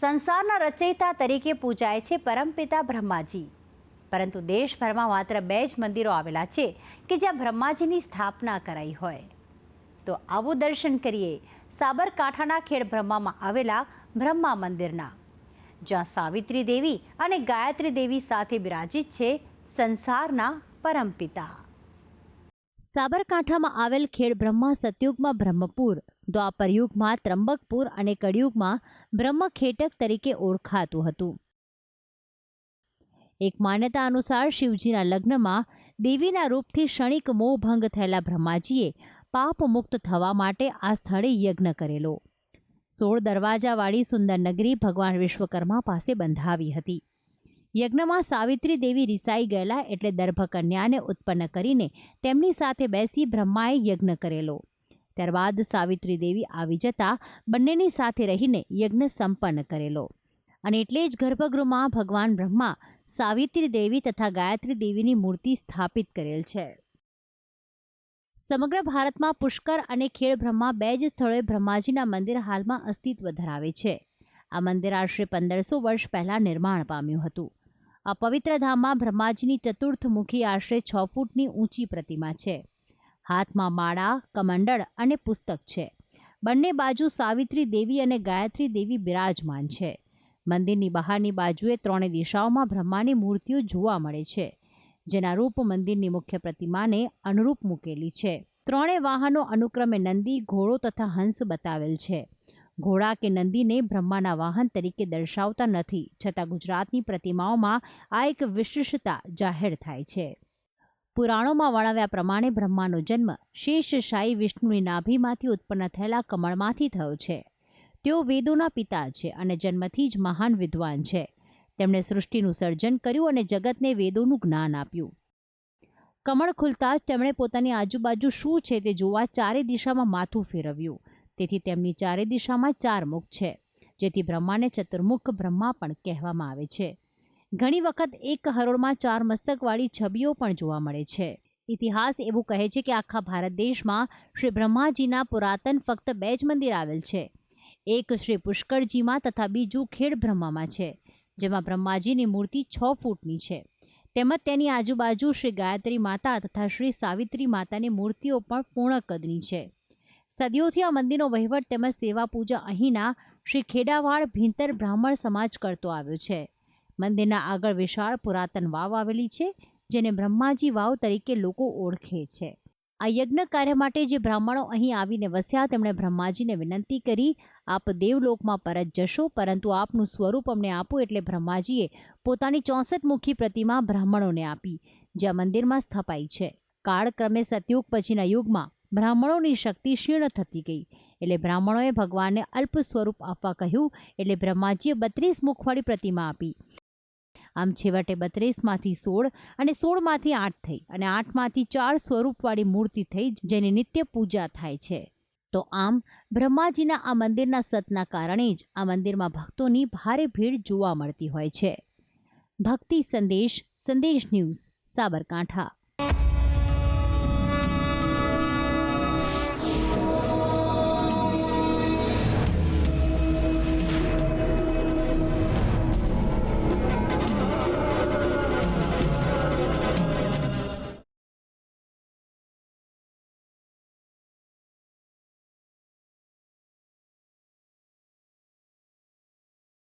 સંસારના રચયિતા તરીકે પૂજાય છે પરમપિતા બ્રહ્માજી, પરંતુ દેશભરમાં માત્ર 2 જ મંદિરો આવેલા છે કે જ્યાં બ્રહ્માજીની સ્થાપના કરાઈ હોય. તો આવું દર્શન કરીએ સાબરકાંઠાના ખેડબ્રહ્મામાં આવેલા બ્રહ્મા મંદિરના, જ્યાં સાવિત્રી દેવી અને ગાયત્રી દેવી સાથે બિરાજિત છે સંસારના પરમપિતા. સાબરકાંઠામાં આવેલ ખેડબ્રહ્મા સતયુગમાં બ્રહ્મપુર, દ્વાપરયુગમાં ત્રંબકપુર અને કળિયુગમાં બ્રહ્મખેટક તરીકે ઓળખાતું હતું. એક માન્યતા અનુસાર શિવજીના લગ્નમાં દેવીના રૂપથી ક્ષણિક મોહભંગ થયેલા બ્રહ્માજીએ પાપ મુક્ત થવા માટે આ સ્થળે યજ્ઞ કરેલો. 16 દરવાજાવાળી સુંદર નગરી ભગવાન વિશ્વકર્મા પાસે બંધાવી હતી. યજ્ઞમાં સાવિત્રી દેવી રિસાઈ ગયેલા એટલે દર્ભકન્યાને ઉત્પન્ન કરીને તેમની સાથે બેસી બ્રહ્માએ યજ્ઞ કરેલો. ત્યારબાદ સાવિત્રી દેવી આવી જતા બંનેની સાથે રહીને યજ્ઞ સંપન્ન કરેલો. અને એટલે જ ગર્ભગૃહમાં ભગવાન બ્રહ્મા, સાવિત્રી દેવી તથા ગાયત્રી દેવીની મૂર્તિ સ્થાપિત કરેલ છે. સમગ્ર ભારતમાં પુષ્કર અને ખેડબ્રહ્મા 2 જ સ્થળોએ બ્રહ્માજીના મંદિર હાલમાં અસ્તિત્વ ધરાવે છે. આ મંદિર આશરે 1500 વર્ષ પહેલાં નિર્માણ પામ્યું હતું. આ પવિત્ર ધામમાં બ્રહ્માજીની ચતુર્થમુખી આશરે 6 ફૂટની ઊંચી પ્રતિમા છે. હાથમાં માળા, કમંડળ અને પુસ્તક છે. બંને બાજુ સાવિત્રી દેવી અને ગાયત્રી દેવી બિરાજમાન છે. મંદિરની બહારની બાજુએ 3 દિશાઓમાં બ્રહ્માની મૂર્તિઓ જોવા મળે છે, જેના રૂપ મંદિરની મુખ્ય પ્રતિમાને અનુરૂપ મૂકેલી છે. 3 વાહનો અનુક્રમે નંદી, ઘોડો તથા હંસ બતાવેલ છે. ઘોડા કે નંદીને બ્રહ્માના વાહન તરીકે દર્શાવતા નથી, છતાં ગુજરાતની પ્રતિમાઓમાં આ એક વિશિષ્ટતા જાહેર થાય છે. પુરાણોમાં વર્ણવ્યા પ્રમાણે બ્રહ્માનો જન્મ શેષશાયી વિષ્ણુની નાભીમાંથી ઉત્પન્ન થયેલા કમળમાંથી થયો છે. તેઓ વેદોના પિતા છે અને જન્મથી જ મહાન વિદ્વાન છે. તેમણે સૃષ્ટિનું સર્જન કર્યું અને જગતને વેદોનું જ્ઞાન આપ્યું. કમળ ખુલતા જ તેમણે પોતાની આજુબાજુ શું છે તે જોવા 4 દિશામાં માથું ફેરવ્યું. તેથી તેમની 4 દિશામાં 4 મુખ છે, જેથી બ્રહ્માને ચતુર્મુખ બ્રહ્મા પણ કહેવામાં આવે છે. ઘણી વખત એક હરોળમાં 4 મસ્તકવાળી છબીઓ પણ જોવા મળે છે. ઇતિહાસ એવું કહે છે કે આખા ભારત દેશમાં શ્રી બ્રહ્માજીના પુરાતન ફક્ત 2 જ મંદિર આવેલ છે. એક શ્રી પુષ્કરજીમાં તથા બીજું ખેડબ્રહ્મામાં છે, જેમાં બ્રહ્માજીની મૂર્તિ 6 ફૂટની છે. તેમજ તેની આજુબાજુ શ્રી ગાયત્રી માતા તથા શ્રી સાવિત્રી માતાની મૂર્તિઓ પણ પૂર્ણ કદની છે. સદીઓથી આ મંદિરનો વહીવટ તેમજ સેવા પૂજા અહીંના શ્રી ખેડાવાડ ભીંતર બ્રાહ્મણ સમાજ કરતો આવ્યો છે. મંદિરના આગળ વિશાળ પુરાતન વાવ આવેલી છે, જેને બ્રહ્માજી વાવ તરીકે લોકો ઓળખે છે. આ યજ્ઞ કાર્ય માટે જે બ્રાહ્મણો અહીં આવીને વસ્યા, તેમણે બ્રહ્માજીને વિનંતી કરી, આપ દેવલોકમાં પરત જશો, પરંતુ આપનું સ્વરૂપ અમને આપો. એટલે બ્રહ્માજીએ પોતાની 64 મુખી પ્રતિમા બ્રાહ્મણોને આપી, જે આ મંદિરમાં સ્થપાઈ છે. કાળક્રમે સતયુગ પછીના યુગમાં બ્રાહ્મણોની શક્તિ ક્ષીણ થતી ગઈ, એટલે બ્રાહ્મણોએ ભગવાનને અલ્પ સ્વરૂપ આપવા કહ્યું. એટલે બ્રહ્માજીએ 32 મુખવાળી પ્રતિમા આપી. આમ છેવટે 32માંથી 16 અને 16માંથી 8 થઈ અને 8માંથી 4 સ્વરૂપવાળી મૂર્તિ થઈ, જેની નિત્ય પૂજા થાય છે. તો આમ બ્રહ્માજીના આ મંદિરના સતના કારણે જ આ મંદિરમાં ભક્તોની ભારે ભીડ જોવા મળતી હોય છે. ભક્તિ સંદેશ, સંદેશ ન્યૂઝ, સાબરકાંઠા.